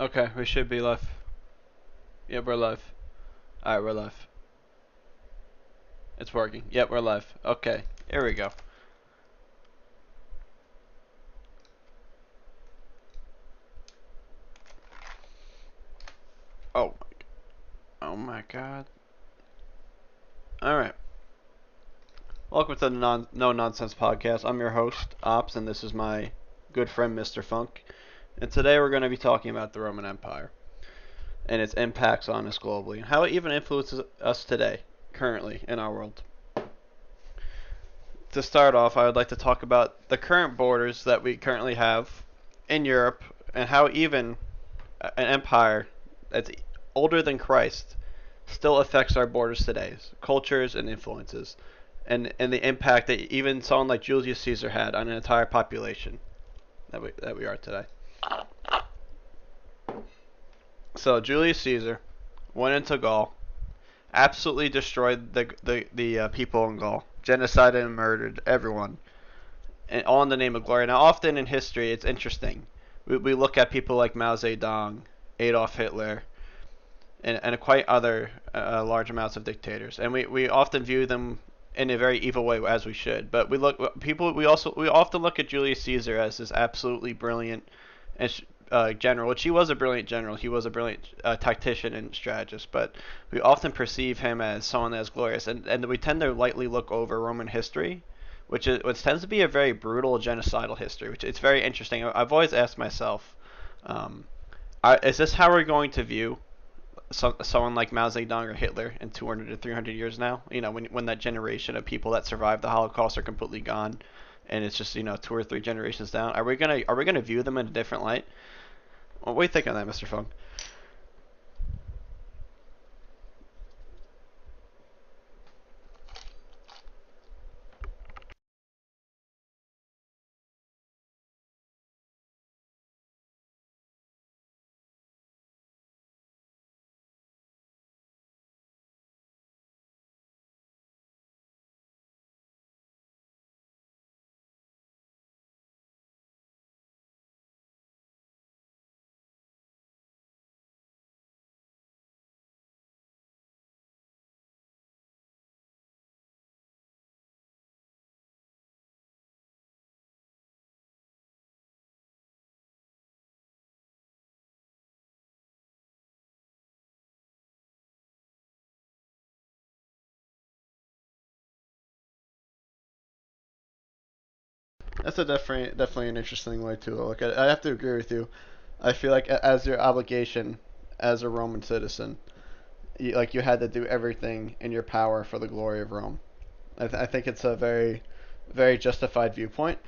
Okay, we should be live. Yep, we're live. Alright, we're live. It's working. Yep, we're live. Okay, here we go. Oh, oh my god. Alright. Welcome to the No Nonsense Podcast. I'm your host, Ops, and this is my good friend, Mr. Funk. And today we're going to be talking about the Roman Empire and its impacts on us globally, and how it even influences us today, currently, in our world. To start off, I would like to talk about the current borders that we currently have in Europe and how even an empire that's older than Christ still affects our borders today, cultures and influences, and the impact that even someone like Julius Caesar had on an entire population that we are today. So Julius Caesar went into Gaul, absolutely destroyed the people in Gaul, genocided and murdered everyone, and all in the name of glory. Now, often in history, it's interesting. We look at people like Mao Zedong, Adolf Hitler, and quite other large amounts of dictators, and we often view them in a very evil way, as we should. But we often look at Julius Caesar as this absolutely brilliant general, which he was a brilliant general. He was a brilliant tactician and strategist, but we often perceive him as someone that's glorious, and we tend to lightly look over Roman history, which tends to be a very brutal genocidal history. Which it's very interesting. I've always asked myself, um, is this how we're going to view someone like Mao Zedong or Hitler in 200 to 300 years now? You know, when that generation of people that survived the Holocaust are completely gone, and it's just two or three generations down. Are we gonna view them in a different light? What do you think on that, Mr. Funk? That's a definitely an interesting way to look at it. I have to agree with you. I feel like as your obligation as a Roman citizen, you had to do everything in your power for the glory of Rome. I think it's a very justified viewpoint.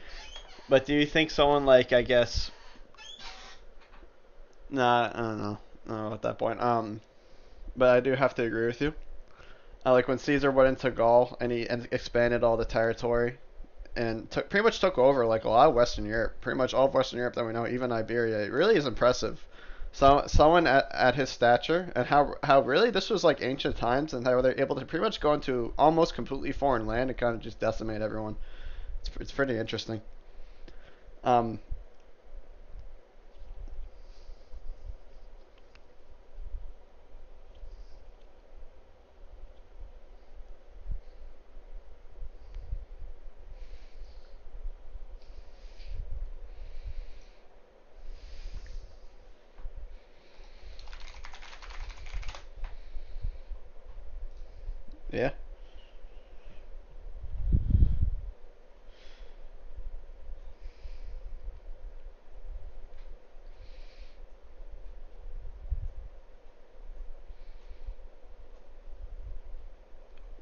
But do you think someone like, I guess, nah, I don't know, at that point. But I do have to agree with you. Like when Caesar went into Gaul and he expanded all the territory and pretty much took over like a lot of Western Europe, pretty much all of Western Europe that we know, even Iberia. It really is impressive. So someone at his stature and how really this was like ancient times and how they're able to pretty much go into almost completely foreign land and kind of just decimate everyone. It's pretty interesting. Um, yeah,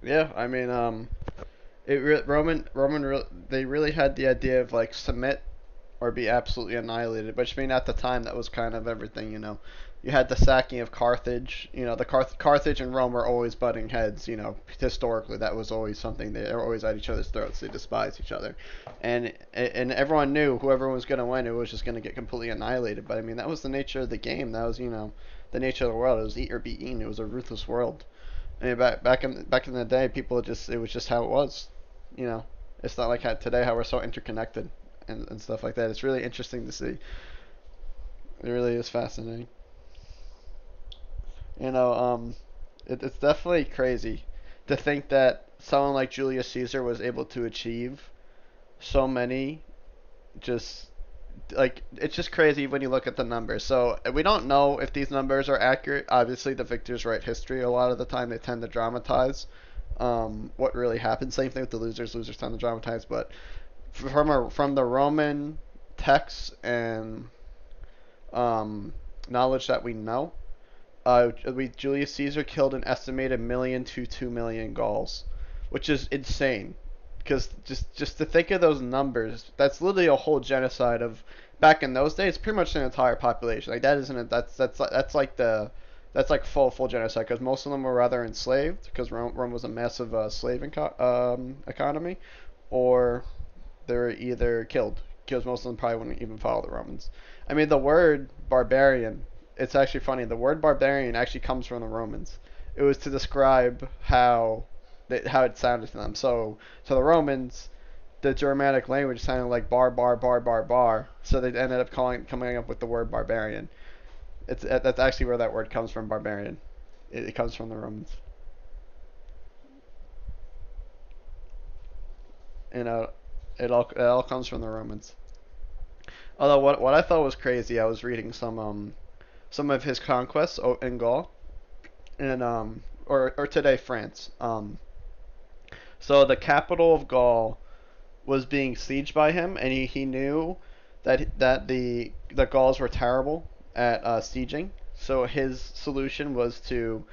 yeah. I mean, they really had the idea of like submit or be absolutely annihilated. Which I mean, at the time, that was kind of everything. You had the sacking of Carthage. The Carthage and Rome were always butting heads. Historically, that was always something. They were always at each other's throats. They despised each other, and everyone knew whoever was going to win, it was just going to get completely annihilated. But I mean, that was the nature of the game. That was the nature of the world. It was eat or be eaten. It was a ruthless world. I mean, back in the day, people it was just how it was. You know, it's not like today how we're so interconnected and stuff like that. It's really interesting to see. It really is fascinating. You know, it's definitely crazy to think that someone like Julius Caesar was able to achieve so many. Just like it's just crazy when you look at the numbers. So we don't know if these numbers are accurate. Obviously, the victors write history. A lot of the time, they tend to dramatize what really happened. Same thing with the losers. Losers tend to dramatize, but from the Roman texts and um, knowledge that we know, Julius Caesar killed an estimated million to 2 million Gauls, which is insane. Because just to think of those numbers, that's literally a whole genocide of back in those days, pretty much an entire population. Like that isn't a, that's like full genocide because most of them were rather enslaved because Rome was a massive slave economy, or they were either killed because most of them probably wouldn't even follow the Romans. I mean, the word barbarian, it's actually funny. The word barbarian actually comes from the Romans. It was to describe how it sounded to them. So the Romans, the Germanic language sounded like bar. So they ended up coming up with the word barbarian. That's actually where that word comes from, barbarian. It comes from the Romans. You know, it all comes from the Romans. Although what I thought was crazy, I was reading some of his conquests in Gaul and or today France. So the capital of Gaul was being sieged by him, and he knew that the Gauls were terrible at sieging. So his solution was to,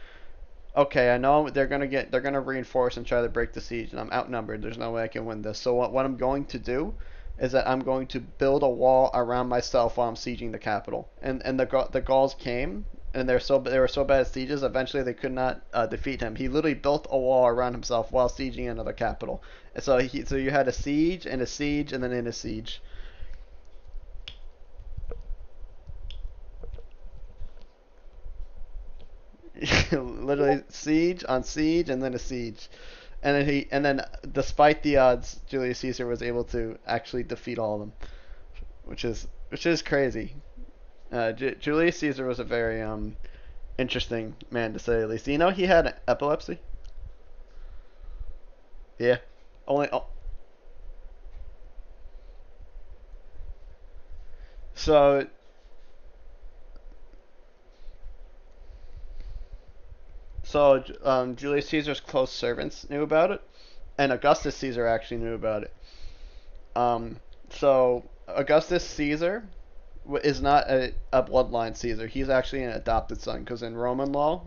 okay, I know they're gonna reinforce and try to break the siege, and I'm outnumbered. There's no way I can win this. So what I'm going to do is that I'm going to build a wall around myself while I'm sieging the capital. And the Gauls came, and they were so bad at sieges. Eventually, they could not defeat him. He literally built a wall around himself while sieging another capital. And so you had a siege and a siege and then in a siege. Literally siege on siege and then a siege. And then despite the odds, Julius Caesar was able to actually defeat all of them, which is crazy. Julius Caesar was a very interesting man to say the least. Do you know he had epilepsy? Yeah. Only so Julius Caesar's close servants knew about it, and Augustus Caesar actually knew about it. So Augustus Caesar is not a bloodline Caesar. He's actually an adopted son because in Roman law,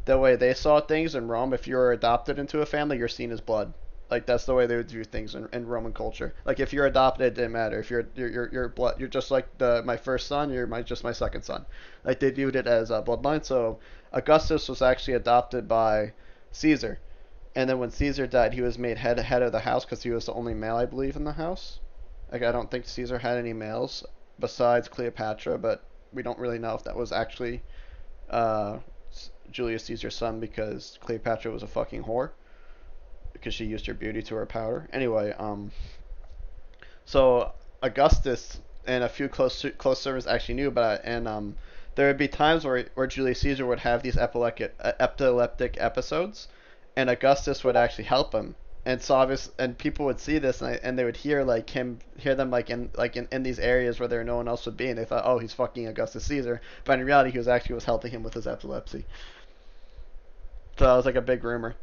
the way they saw things in Rome, if you're adopted into a family, you're seen as blood. Like that's the way they would view things in Roman culture. Like if you're adopted, it didn't matter. If you're blood, you're just like my first son. You're just my second son. Like they viewed it as a bloodline. So Augustus was actually adopted by Caesar, and then when Caesar died, he was made head of the house because he was the only male, I believe, in the house. Like I don't think Caesar had any males besides Cleopatra, but we don't really know if that was actually uh, Julius Caesar's son because Cleopatra was a fucking whore because she used her beauty to her power. Anyway, so Augustus and a few close servants actually knew about it, and there would be times where Julius Caesar would have these epileptic episodes, and Augustus would actually help him. And so obvious, and people would see this, and they would hear them in these areas where there no one else would be, and they thought, oh, he's fucking Augustus Caesar, but in reality, he was helping him with his epilepsy. So that was like a big rumor.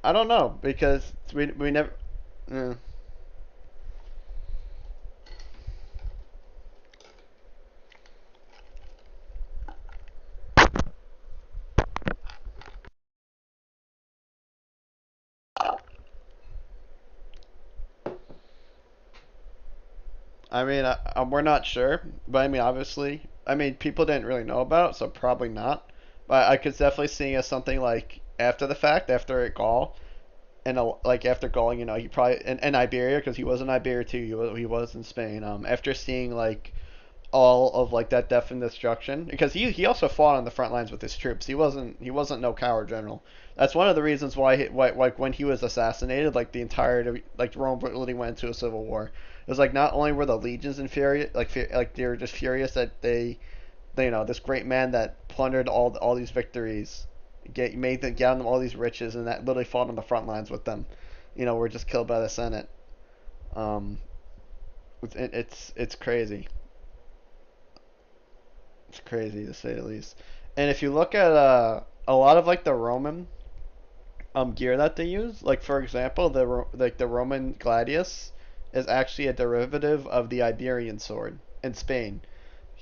I don't know because we never. Uh, I mean, we're not sure, but I mean, obviously, I mean, people didn't really know about it, so probably not. But I could definitely see as something like after the fact, after Gaul, and like after Gaul, he probably and Iberia because he was in Iberia too. He was in Spain. After seeing like all of like that death and destruction because he also fought on the front lines with his troops. He wasn't no coward general. That's one of the reasons why like when he was assassinated, like the entire like Rome really went into a civil war. It was like not only were the legions infuriate like they were just furious that they this great man that plundered all these victories, made them got them all these riches and that literally fought on the front lines with them, were just killed by the Senate. Um, it's crazy. It's crazy to say the least. And if you look at a lot of like the Roman gear that they use, like for example, the Roman gladius is actually a derivative of the Iberian sword in Spain.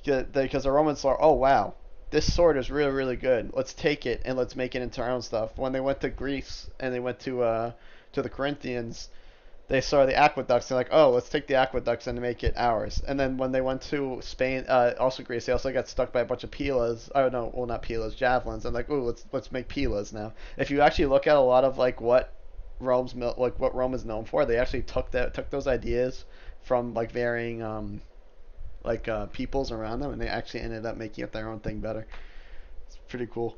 Because the Romans thought, oh wow, this sword is really really good. Let's take it and let's make it into our own stuff. When they went to Greece and they went to the Corinthians, they saw the aqueducts. They're like, oh, let's take the aqueducts and make it ours. And then when they went to Spain, also Greece, they also got stuck by a bunch of pilas. Oh no, well not pilas, javelins. And like, oh, let's make pilas now. If you actually look at a lot of like what Rome is known for, they actually took those ideas from like varying peoples around them, and they actually ended up making it their own thing better. It's pretty cool.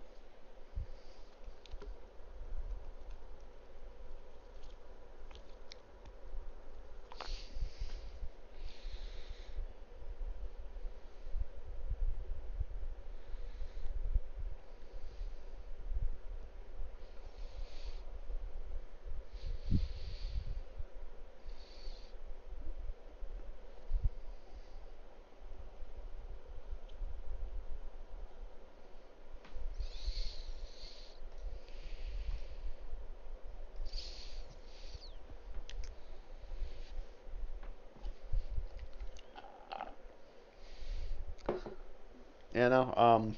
You know,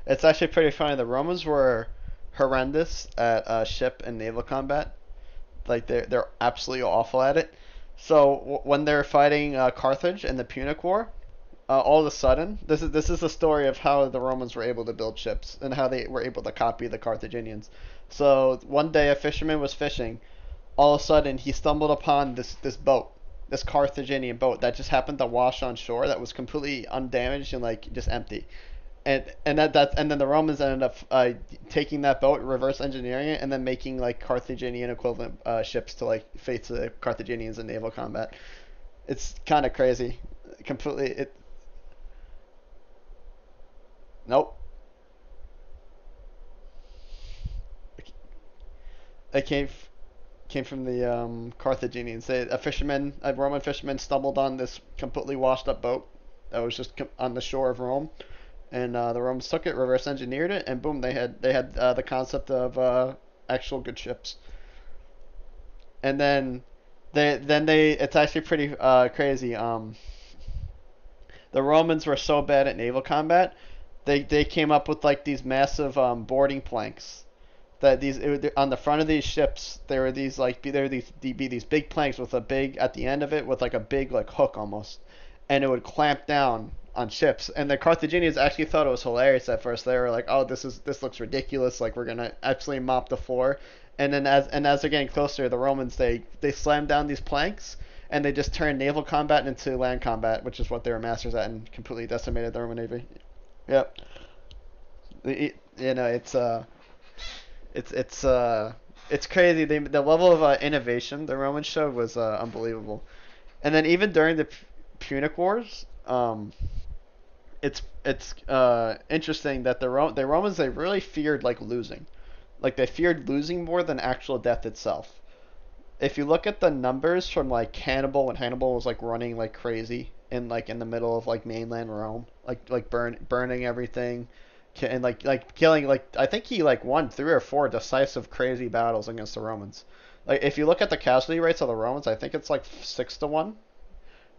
it's actually pretty funny. The Romans were horrendous at ship and naval combat. Like they're absolutely awful at it. So when they're fighting Carthage in the Punic War, all of a sudden, this is the story of how the Romans were able to build ships and how they were able to copy the Carthaginians. So one day a fisherman was fishing. All of a sudden, he stumbled upon this boat, this Carthaginian boat that just happened to wash on shore that was completely undamaged and like just empty. And then the Romans ended up taking that boat, reverse engineering it, and then making like Carthaginian equivalent ships to like face the Carthaginians in naval combat. It's kind of crazy. Completely. Nope. It came from the Carthaginians. A Roman fisherman, stumbled on this completely washed up boat that was just on the shore of Rome, and the Romans took it, reverse engineered it, and boom, they had the concept of actual good ships. And then it's actually pretty crazy. The Romans were so bad at naval combat, they came up with like these massive boarding planks that on the front of these ships there were these big planks with a big at the end of it with like a big like hook almost, and it would clamp down on ships. And the Carthaginians actually thought it was hilarious at first. They were like, "Oh, this looks ridiculous. Like we're gonna absolutely mop the floor." And then as they're getting closer, the Romans they slammed down these planks and they just turned naval combat into land combat, which is what they were masters at, and completely decimated the Roman navy. Yep. You know, it's it's uh it's crazy. The level of innovation the Romans showed was unbelievable. And then even during the Punic Wars, it's interesting that the Romans they really feared like losing, like they feared losing more than actual death itself. If you look at the numbers from like Hannibal, when Hannibal was like running like crazy in the middle of like mainland Rome, burning everything, and like killing like I think he like won 3 or 4 decisive crazy battles against the Romans. Like if you look at the casualty rates of the Romans, I think it's like 6-1,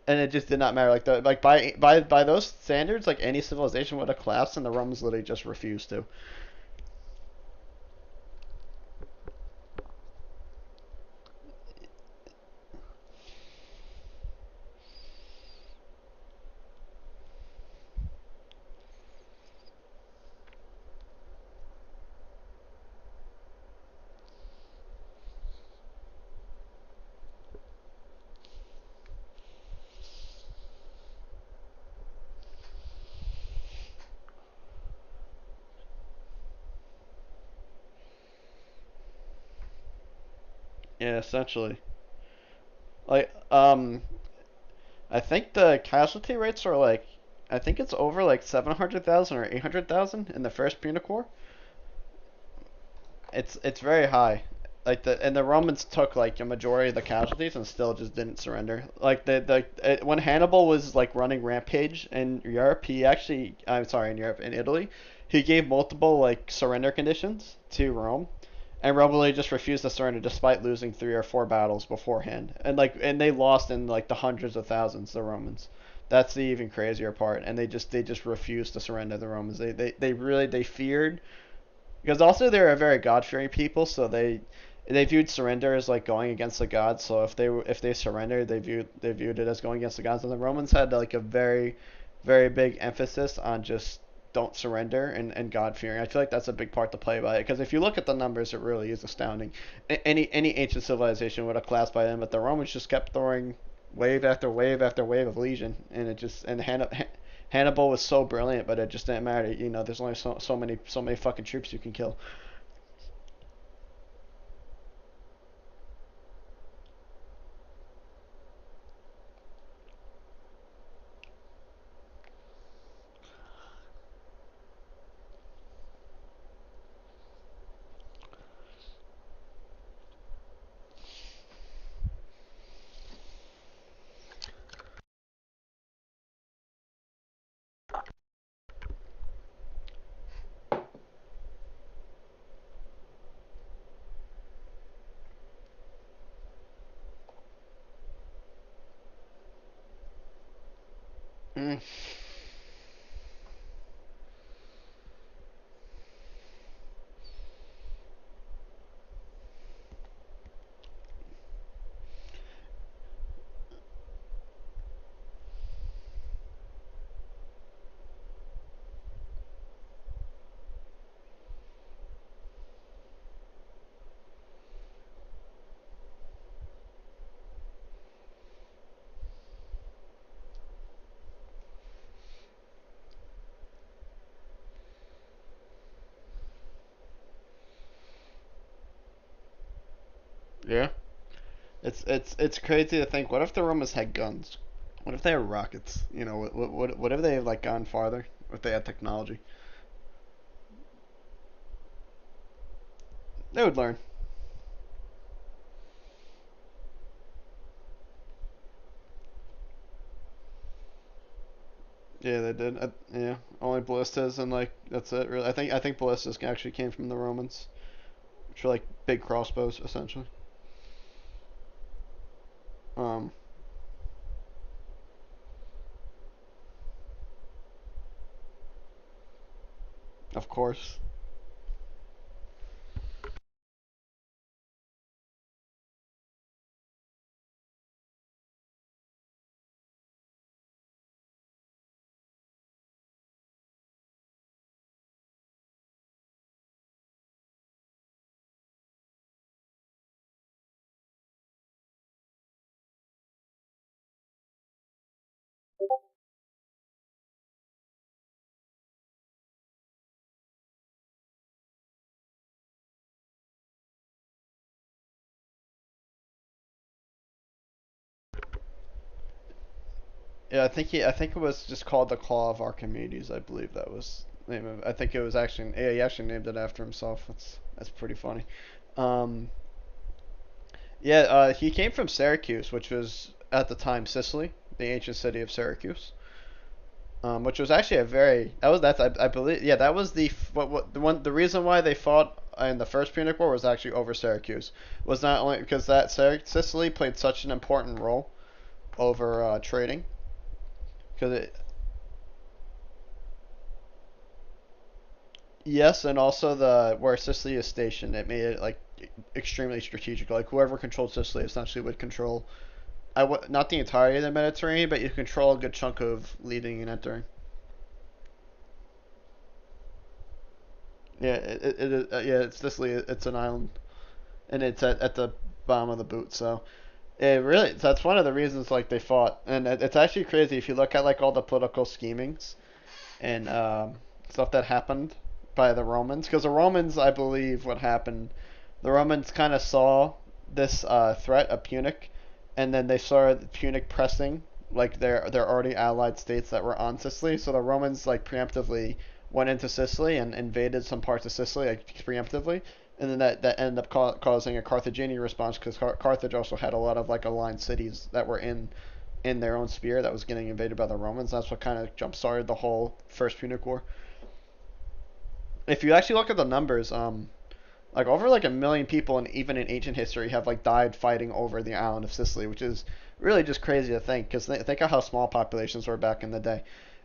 and it just did not matter. Like by those standards, like any civilization would have collapsed, and the Romans literally just refused to. Yeah, essentially. Like, I think the casualty rates are like, I think it's over like 700,000 or 800,000 in the first Punic War. It's very high. Like the Romans took like a majority of the casualties and still just didn't surrender. Like when Hannibal was like running rampage in Europe, he actually I'm sorry in Europe in Italy, he gave multiple like surrender conditions to Rome, and Rome really just refused to surrender despite losing 3 or 4 battles beforehand. And they lost in like the hundreds of thousands, the Romans. That's the even crazier part. And they just refused to surrender, the Romans. They really they feared, because also they're a very God-fearing people, so they viewed surrender as like going against the gods. So if they surrendered, they viewed it as going against the gods. And the Romans had like a very very big emphasis on just don't surrender and God fearing. I feel like that's a big part to play by it, because if you look at the numbers, it really is astounding. Any ancient civilization would have collapsed by then, but the Romans just kept throwing wave after wave after wave of legion, and it just and Hannibal was so brilliant, but it just didn't matter. There's only so many fucking troops you can kill. Mm. Yeah, it's crazy to think. What if the Romans had guns? What if they had rockets? What if they had like gone farther? What if they had technology? They would learn. Yeah, they did. Yeah, only ballistas and like that's it. Really, I think ballistas actually came from the Romans, which are like big crossbows essentially. Um, of course. Yeah, I think it was just called the Claw of Archimedes. I believe that was the name of it. I think it was actually, yeah, he actually named it after himself. That's pretty funny. Um, yeah, he came from Syracuse, which was at the time Sicily, the ancient city of Syracuse. Which was actually a very that was that's I believe, yeah, that was the reason why they fought in the first Punic War was actually over Syracuse, was not only because that Sicily played such an important role over trading, because it. Yes, and also the where Sicily is stationed, it made it like extremely strategic. Like whoever controlled Sicily essentially would control, not the entirety of the Mediterranean, but you control a good chunk of leading and entering. Yeah, yeah, it's Sicily. It's an island, and it's at the bottom of the boot. So it really that's one of the reasons like they fought, and it's actually crazy if you look at like all the political schemings and stuff that happened by the Romans, because the Romans, I believe, what happened, the Romans kind of saw this threat of Punic, and then they saw Punic pressing like their already allied states that were on Sicily. So the Romans like preemptively went into Sicily and invaded some parts of Sicily like preemptively, and then that ended up causing a Carthaginian response because Carthage also had a lot of like aligned cities that were in their own sphere that was getting invaded by the Romans. That's what kind of jump started the whole First Punic War. If you actually look at the numbers, like over like 1 million people, and even in ancient history, have like died fighting over the island of Sicily, which is really just crazy to think. Because think of how small populations were back in the day.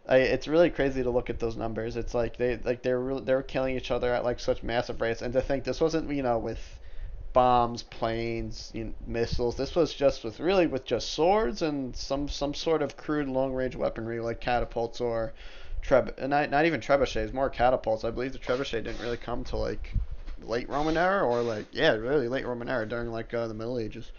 It's really crazy to look at those numbers. It's like they were killing each other at like such massive rates, and to think this wasn't with bombs, planes, missiles. This was just with just swords and some sort of crude long range weaponry like catapults or not even trebuchets, more catapults. I believe the trebuchet didn't really come to like late Roman era or like yeah, really late Roman era during like the Middle Ages.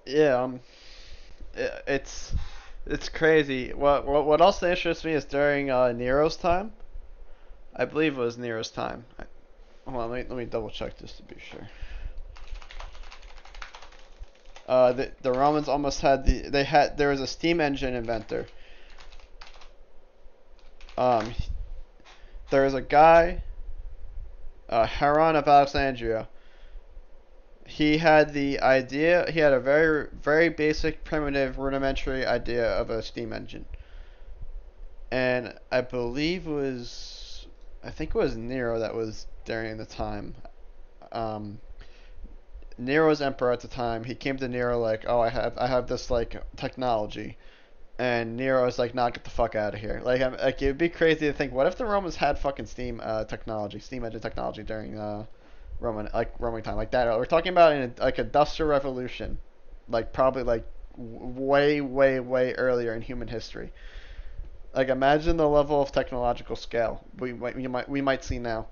Yeah, it's it's crazy. What also interests me is during Nero's time. I believe it was Nero's time. Hold on, let me double check just to be sure. The Romans almost had there was a steam engine inventor. Um, there was a guy, Heron of Alexandria. He had the idea. He had a very basic, primitive, rudimentary idea of a steam engine, and I think it was Nero that was during the time. Um, Nero was emperor at the time. He came to Nero like, oh, I have this like technology, and Nero was like, "Nah, get the fuck out of here." Like it'd be crazy to think, what if the Romans had fucking steam technology, steam engine technology during Roman time like that? We're talking about like industrial revolution, like probably like way earlier in human history. Like imagine the level of technological scale we might see now,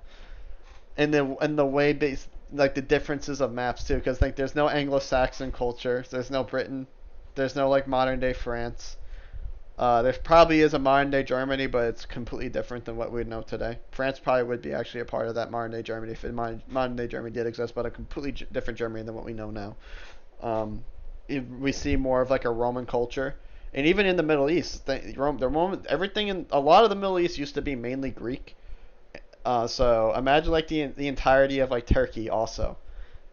and the way based like the differences of maps too, because like there's no Anglo-Saxon culture, there's no Britain, there's no like modern day France. There probably is a modern day Germany, but it's completely different than what we know today. France probably would be actually a part of that modern day Germany if modern day Germany did exist, but a completely different Germany than what we know now. Um, we see more of like a Roman culture, and even in the Middle East, everything in a lot of the Middle East used to be mainly Greek. So imagine like the entirety of like Turkey also.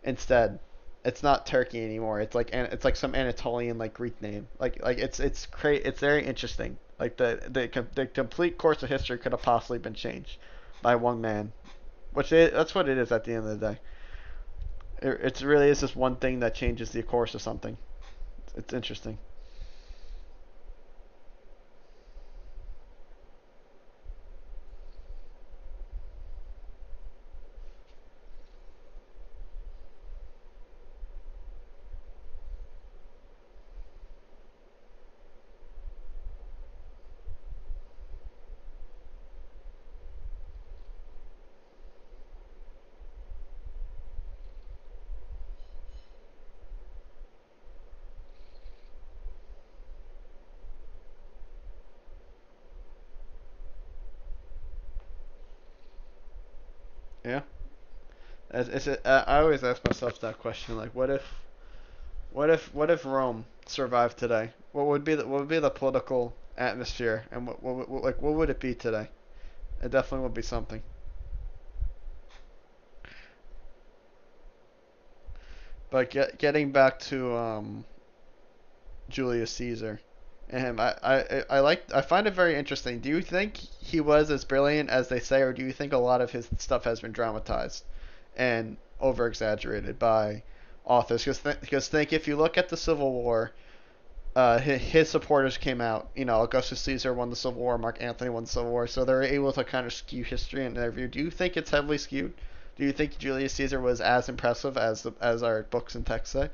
Instead, it's not Turkey anymore. It's like some Anatolian like Greek name. It's very interesting. Like the complete course of history could have possibly been changed by one man, that's what it is at the end of the day. It's really is just one thing that changes the course of something. It's interesting. Yeah. I always ask myself that question, like, what if Rome survived today? What would be the political atmosphere, and what would it be today? It definitely would be something. But getting back to Julius Caesar and him, I find it very interesting. Do you think he was as brilliant as they say, or do you think a lot of his stuff has been dramatized and over exaggerated by authors? Because think if you look at the Civil War, his supporters came out. Augustus Caesar won the Civil War, Mark Antony won the Civil War, so they're able to kind of skew history in their view. Do you think it's heavily skewed? Do you think Julius Caesar was as impressive as our books and texts say?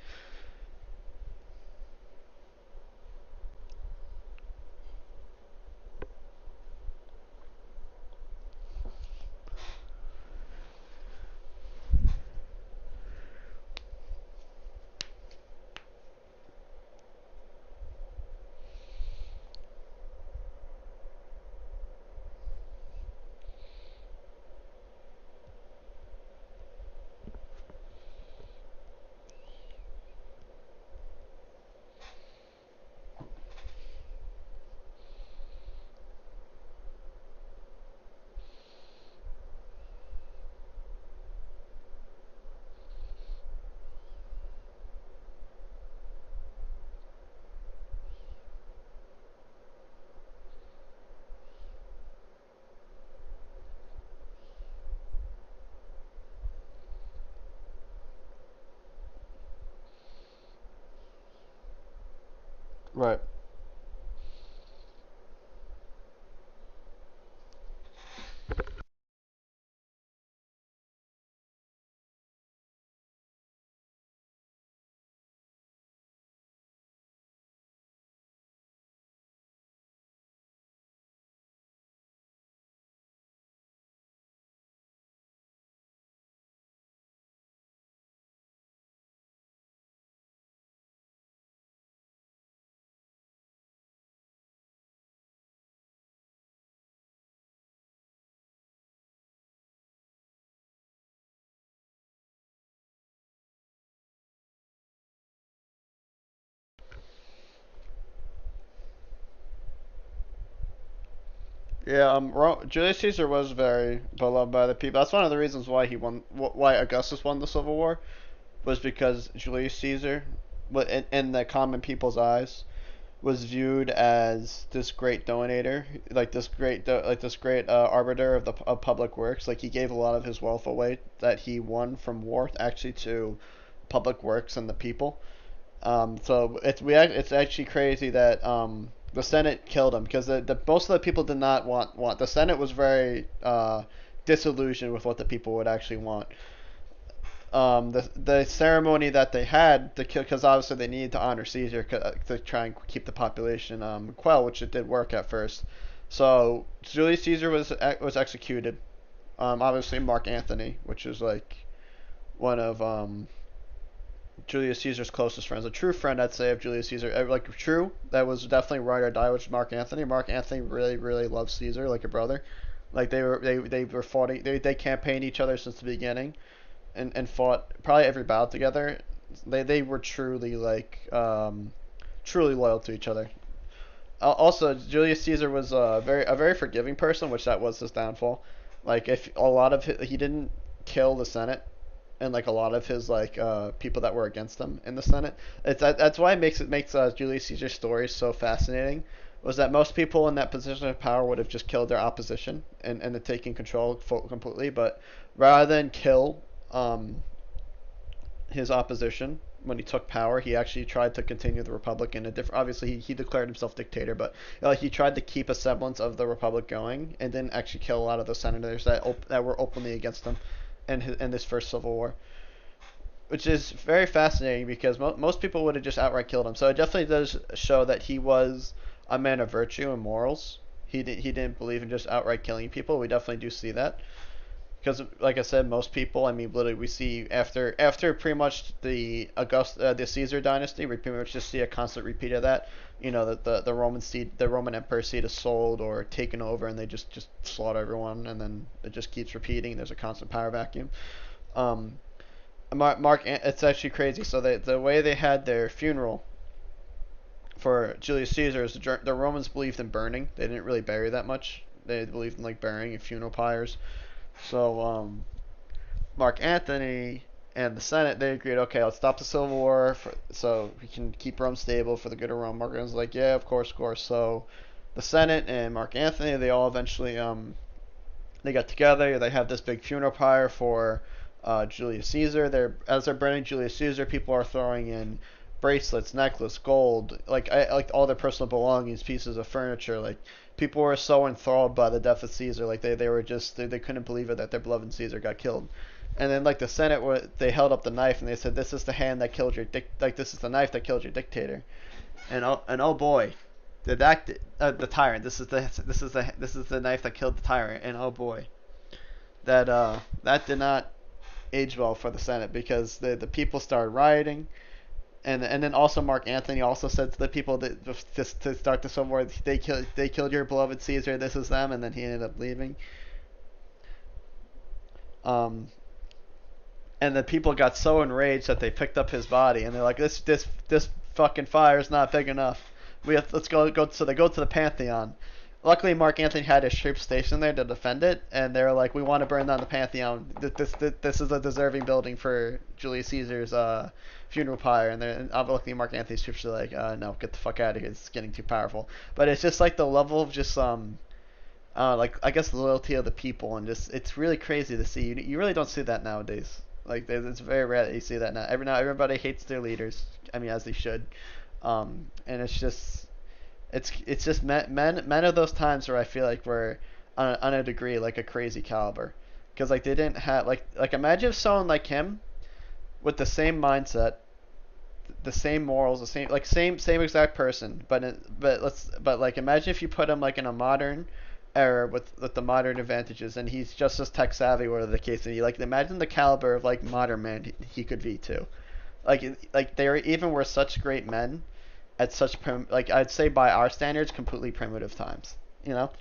Right. Yeah, Julius Caesar was very beloved by the people. That's one of the reasons why why Augustus won the Civil War, was because Julius Caesar, in the common people's eyes, was viewed as this great donator, like this great arbiter of public works. Like he gave a lot of his wealth away that he won from war actually to public works and the people. So it's actually crazy that the Senate killed him because the most of the people did not want the Senate was very disillusioned with what the people would actually want. The ceremony that they had to kill, because obviously they needed to honor Caesar to try and keep the population quell, which it did work at first. So Julius Caesar was executed. Obviously Mark Antony, which is like one of Julius Caesar's closest friends, a true friend, I'd say, of Julius Caesar. Like true, that was definitely ride or die, which is Mark Antony. Mark Antony really, really loved Caesar like a brother. Like they were fought, they campaigned each other since the beginning, and fought probably every battle together. They were truly truly loyal to each other. Also, Julius Caesar was a very forgiving person, which that was his downfall. Like if a lot of he didn't kill the Senate and like a lot of his people that were against him in the Senate. That's why it makes Julius Caesar's story so fascinating. Was that most people in that position of power would have just killed their opposition and taken control completely, but rather than kill his opposition when he took power, he actually tried to continue the republic in a different. Obviously, he declared himself dictator, but he tried to keep a semblance of the republic going, and didn't actually kill a lot of the senators that were openly against him in this first civil war, which is very fascinating because most people would have just outright killed him. So it definitely does show that he was a man of virtue and morals. He didn't believe in just outright killing people. We definitely do see that because, like I said, most people. I mean, literally, we see after pretty much the Caesar dynasty, we pretty much just see a constant repeat of that. The Roman Empire seat is sold or taken over, and they just slaughter everyone, and then it just keeps repeating. There's a constant power vacuum. Um, it's actually crazy. So the way they had their funeral for Julius Caesar is the Romans believed in burning. They didn't really bury that much. They believed in like burying and funeral pyres. So Mark Antony and the Senate, they agreed, okay, let's stop the civil war so we can keep Rome stable for the good of Rome. Mark Antony's like, yeah, of course, of course. So the Senate and Mark Antony, they all eventually they got together. They have this big funeral pyre for Julius Caesar. As they're burning Julius Caesar, people are throwing in bracelets, necklace, gold, like all their personal belongings, pieces of furniture. Like people were so enthralled by the death of Caesar, like they were just they couldn't believe it that their beloved Caesar got killed. And then like the Senate, they held up the knife and they said, "This is the hand that killed like this is the knife that killed your dictator." And oh boy, the tyrant. This is the knife that killed the tyrant. And oh boy, that did not age well for the Senate because the people started rioting. And then also Mark Antony also said to the people that just to start the civil war, they killed your beloved Caesar. This is them, and then he ended up leaving. Um, and the people got so enraged that they picked up his body, and they're like, this fucking fire is not big enough. Let's go. So they go to the Pantheon. Luckily, Mark Antony had his troops stationed there to defend it, and they were like, we want to burn down the Pantheon. This is a deserving building for Julius Caesar's funeral pyre. And luckily, Mark Antony's troops are like, no, get the fuck out of here. It's getting too powerful. But it's just like the level of just like I guess the loyalty of the people, and just it's really crazy to see. You really don't see that nowadays. Like it's very rare that you see that now. Everybody hates their leaders. I mean, as they should. And it's just men of those times where I feel like we're on a degree like a crazy caliber, because like they didn't have like imagine if someone like him with the same mindset, the same morals, the same exact person, but like imagine if you put him like in a modern era with the modern advantages, and he's just as tech savvy, whatever the case may be. Like imagine the caliber of like modern man he could be too. Like they even were such great men at such like I'd say by our standards completely primitive times. You know?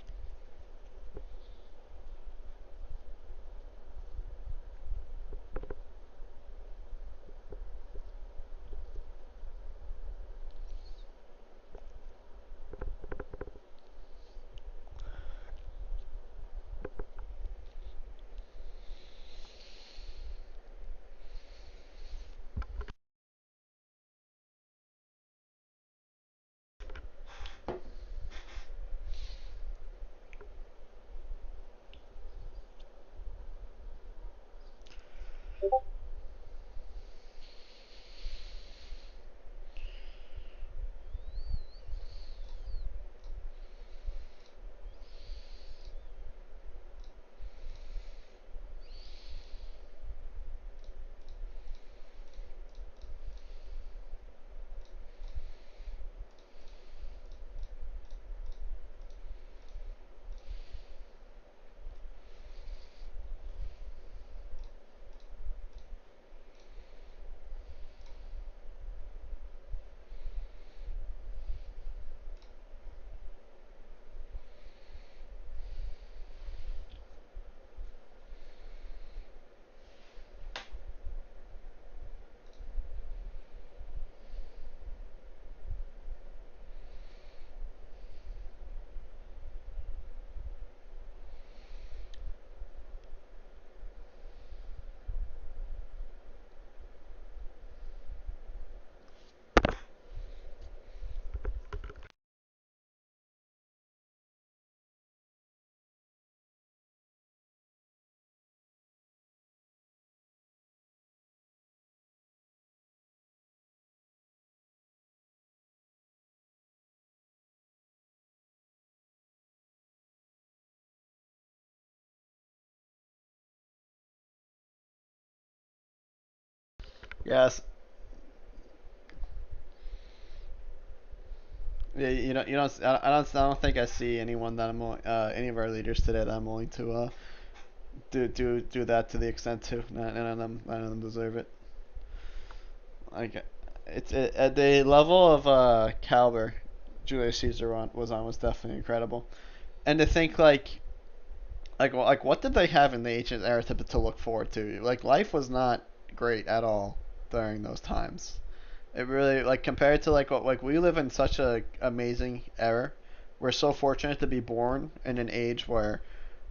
Yes. Yeah, I don't think I see anyone that any of our leaders today that I'm willing to do that to the extent to. None of them deserve it. Like at the level of caliber Julius Caesar was definitely incredible. And to think like Like what did they have in the ancient era to look forward to? Like life was not great at all during those times. It really like compared to like we live in such a amazing era. We're so fortunate to be born in an age where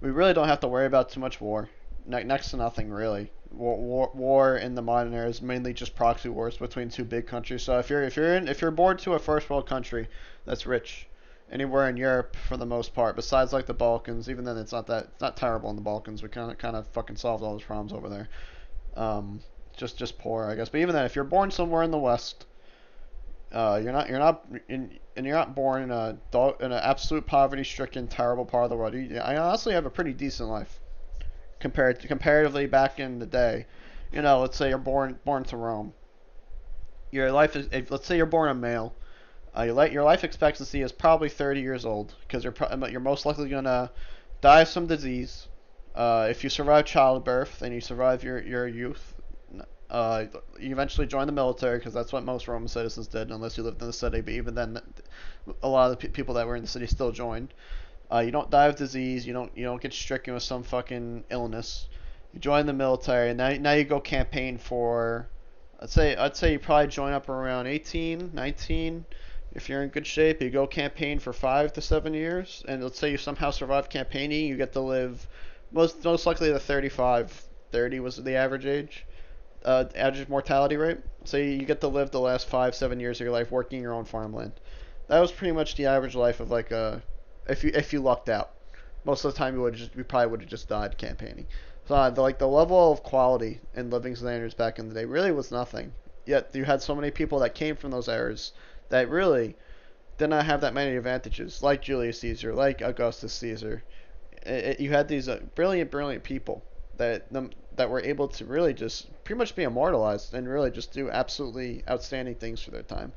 we really don't have to worry about too much war. Next to nothing really. War in the modern era is mainly just proxy wars between two big countries. So if you're born to a first world country that's rich, anywhere in Europe for the most part, besides like the Balkans, even then it's not terrible in the Balkans. We kind of fucking solved all those problems over there. Um, just poor, I guess. But even then, if you're born somewhere in the West, you're not born in an absolute poverty-stricken, terrible part of the world. I honestly have a pretty decent life comparatively back in the day. Let's say you're born to Rome. Your life is let's say you're born a male. Your life expectancy is probably 30 years old because you're most likely gonna die of some disease. If you survive childbirth and you survive your youth, you eventually join the military because that's what most Roman citizens did, unless you lived in the city. But even then, a lot of the people that were in the city still joined. You don't die of disease. You don't get stricken with some fucking illness. You join the military, and now you go campaign for. I'd say you probably join up around 18, 19. If you're in good shape, you go campaign for 5 to 7 years, and let's say you somehow survive campaigning, you get to live most likely the 35, 30 was the average age, average mortality rate. So you get to live the last 5, 7 years of your life working your own farmland. That was pretty much the average life of like a if you lucked out. Most of the time you probably would have just died campaigning. So the level of quality and living standards back in the day really was nothing. Yet you had so many people that came from those eras that really did not have that many advantages, like Julius Caesar, like Augustus Caesar. You had these brilliant people that were able to really just pretty much be immortalized and really just do absolutely outstanding things for their time.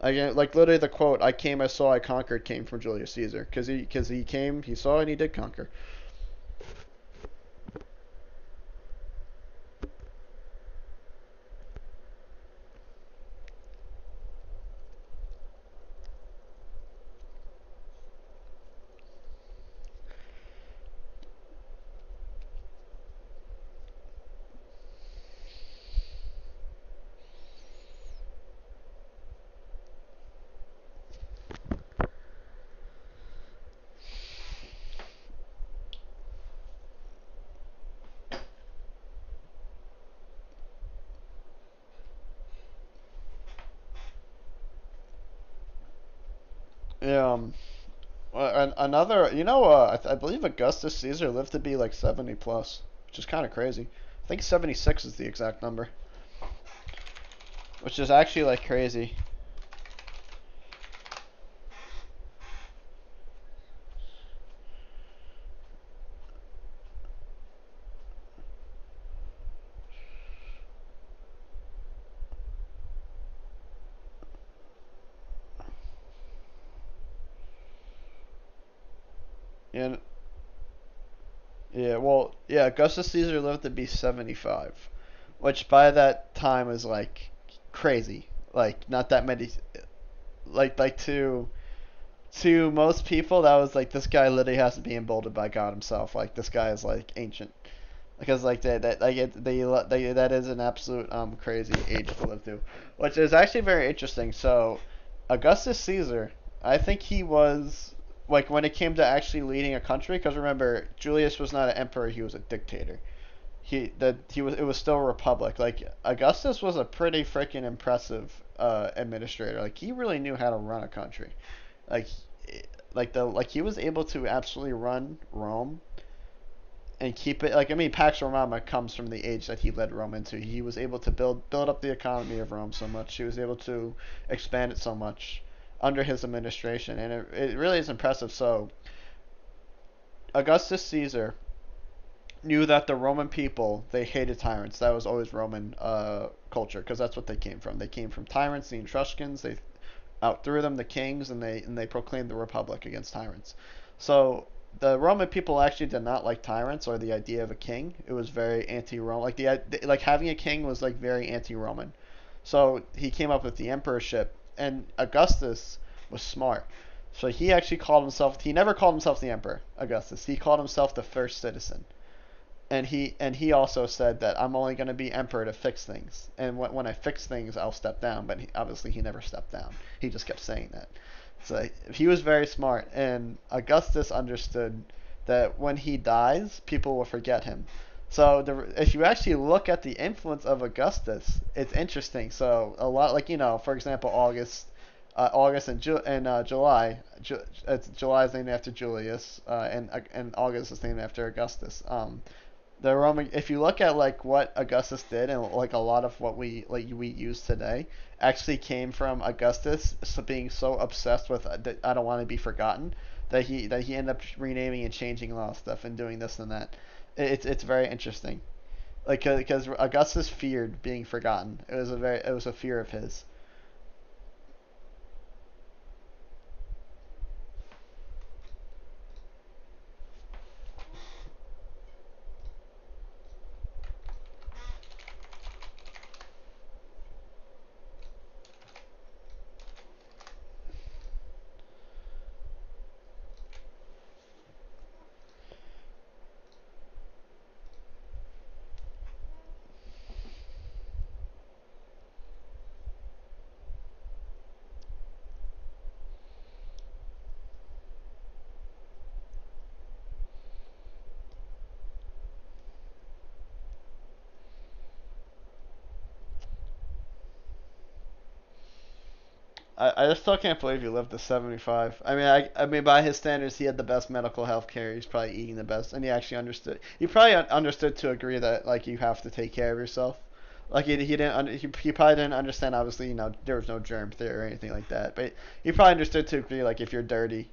Again, like literally the quote, "I came, I saw, I conquered," came from Julius Caesar because he came, he saw, and he did conquer. Yeah, another, I believe Augustus Caesar lived to be like 70 plus, which is kind of crazy. I think 76 is the exact number, which is actually like crazy. And yeah, well, yeah, Augustus Caesar lived to be 75, which by that time is like crazy. Like not that many, like to most people that was like this guy literally has to be emboldened by God himself. Like this guy is like ancient because like that like that is an absolute crazy age to live to, which is actually very interesting. So Augustus Caesar, I think he was like when it came to actually leading a country, because remember Julius was not an emperor, he was a dictator. He was, it was still a republic. Like Augustus was a pretty freaking impressive administrator. Like he really knew how to run a country. Like like he was able to absolutely run Rome and keep it. Like I mean, Pax Romana comes from the age that he led Rome into. He was able to build up the economy of Rome so much. He was able to expand it so much under his administration, and it really is impressive. So Augustus Caesar knew that the Roman people, they hated tyrants. That was always Roman culture because that's what they came from. They came from tyrants, the Etruscans. They outthrew them, the kings, and they proclaimed the republic against tyrants. So the Roman people actually did not like tyrants or the idea of a king. It was very anti-Roman. Like having a king was like very anti-Roman. So he came up with the emperorship, and Augustus was smart. So he actually called himself. He never called himself the emperor, Augustus. He called himself the first citizen. And he also said that I'm only going to be emperor to fix things, and when I fix things, I'll step down. But obviously, he never stepped down. He just kept saying that. So he was very smart, and Augustus understood that when he dies, people will forget him. So if you actually look at the influence of Augustus, it's interesting. So a lot, like for example, August and July. July is named after Julius, and August is named after Augustus. The Roman, if you look at like what Augustus did, and like a lot of what we use today actually came from Augustus being so obsessed with that I don't want to be forgotten, that he ended up renaming and changing a lot of stuff and doing this and that. It's very interesting, like because Augustus feared being forgotten. It was a fear of his. I just still can't believe he lived to 75. I mean, by his standards, he had the best medical health care. He's probably eating the best, and he actually understood. He probably understood to agree that like you have to take care of yourself. Like he didn't he probably didn't understand. Obviously, there was no germ theory or anything like that. But he probably understood to agree like if you're dirty,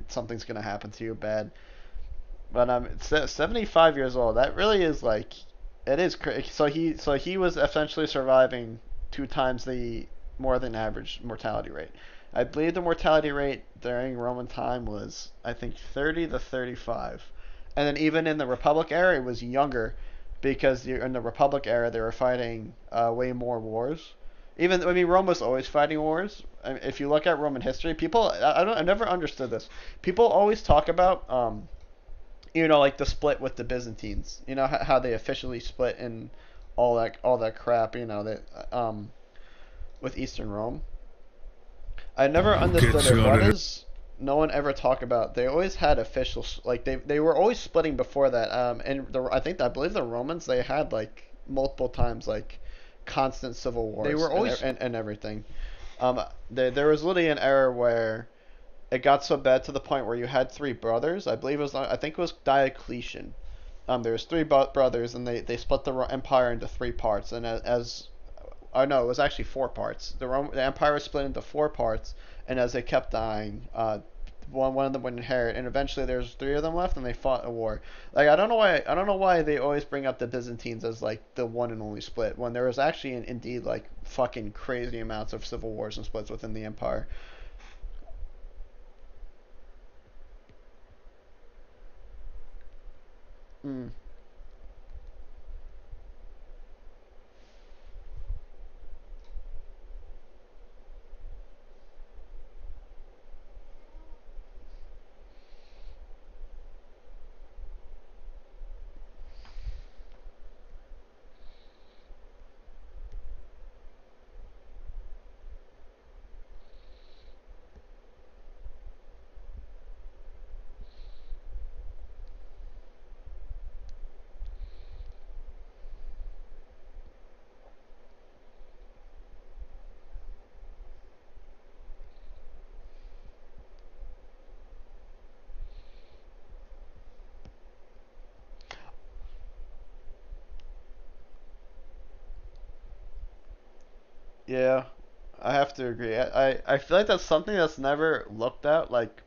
something's gonna happen to you bad. But 75 years old. That really is like it is crazy. So he was essentially surviving two times the more than average mortality rate. I believe the mortality rate during Roman time was I think 30 to 35, and then even in the Republic era it was younger because in the Republic era they were fighting way more wars. Even I mean Rome was always fighting wars. I mean, if you look at Roman history, people I never understood this. People always talk about like the split with the Byzantines. How they officially split and all that crap. That with Eastern Rome. I never Get understood it. Why started. does no one ever talk about? They always had official like they were always splitting before that. And I believe the Romans they had like multiple times like constant civil wars. They were always and everything. There was literally an era where it got so bad to the point where you had three brothers. I think it was Diocletian. There was three brothers, and they split the empire into three parts. And as oh no, it was actually four parts. The empire was split into four parts, and as they kept dying, one of them would inherit, and eventually there's three of them left, and they fought a war. Like I don't know why they always bring up the Byzantines as like the one and only split when there was actually indeed like fucking crazy amounts of civil wars and splits within the empire. Mm. Yeah, I have to agree. I feel like that's something that's never looked at. Like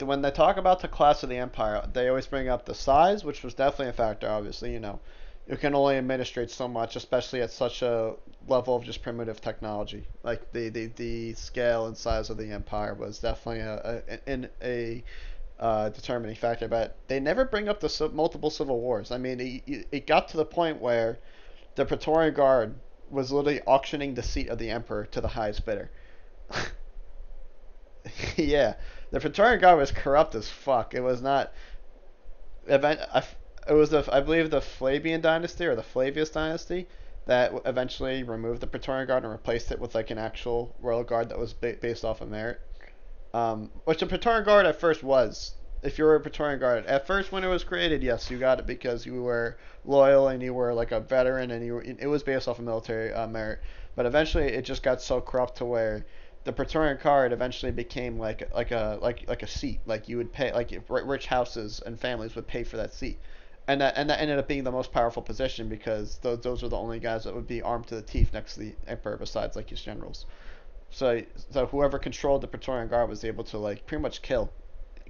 when they talk about the class of the empire, they always bring up the size, which was definitely a factor. Obviously, you can only administrate so much, especially at such a level of just primitive technology. Like the scale and size of the empire was definitely a determining factor. But they never bring up the multiple civil wars. I mean, it got to the point where the Praetorian Guard was literally auctioning the seat of the emperor to the highest bidder. Yeah, the Praetorian Guard was corrupt as fuck. It was not. Event. It was the I believe the Flavian dynasty or the Flavius dynasty that eventually removed the Praetorian Guard and replaced it with like an actual royal guard that was based off of merit. Which the Praetorian Guard at first was. If you were a Praetorian Guard, at first when it was created, yes, you got it because you were loyal and you were like a veteran and it was based off of military merit. But eventually, it just got so corrupt to where the Praetorian Guard eventually became like a seat. Like you would pay, like rich houses and families would pay for that seat, and that ended up being the most powerful position because those were the only guys that would be armed to the teeth next to the emperor besides like his generals. So so whoever controlled the Praetorian Guard was able to like pretty much kill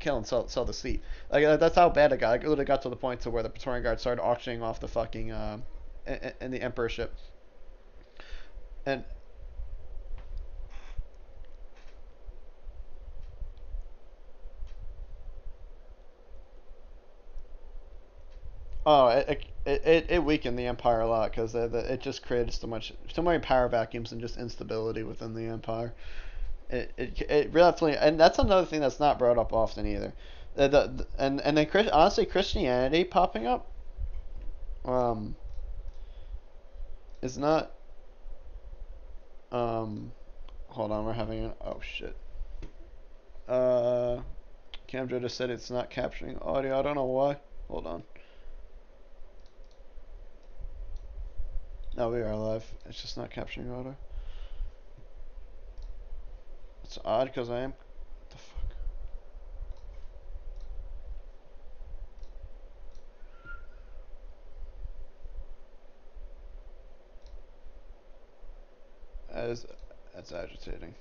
and sell the seat. Like that's how bad it got. Like, it literally got to the point to where the Praetorian Guard started auctioning off the fucking in the emperorship. And oh, it weakened the empire a lot because it just created so many power vacuums and just instability within the empire. It definitely, and that's another thing that's not brought up often either. And then honestly Christianity popping up um is not um hold on, we're having an oh shit. Uh Camjo just said it's not capturing audio. I don't know why. Hold on. No, we are live. It's just not capturing audio. It's odd because I am. What the fuck? That is, that's agitating.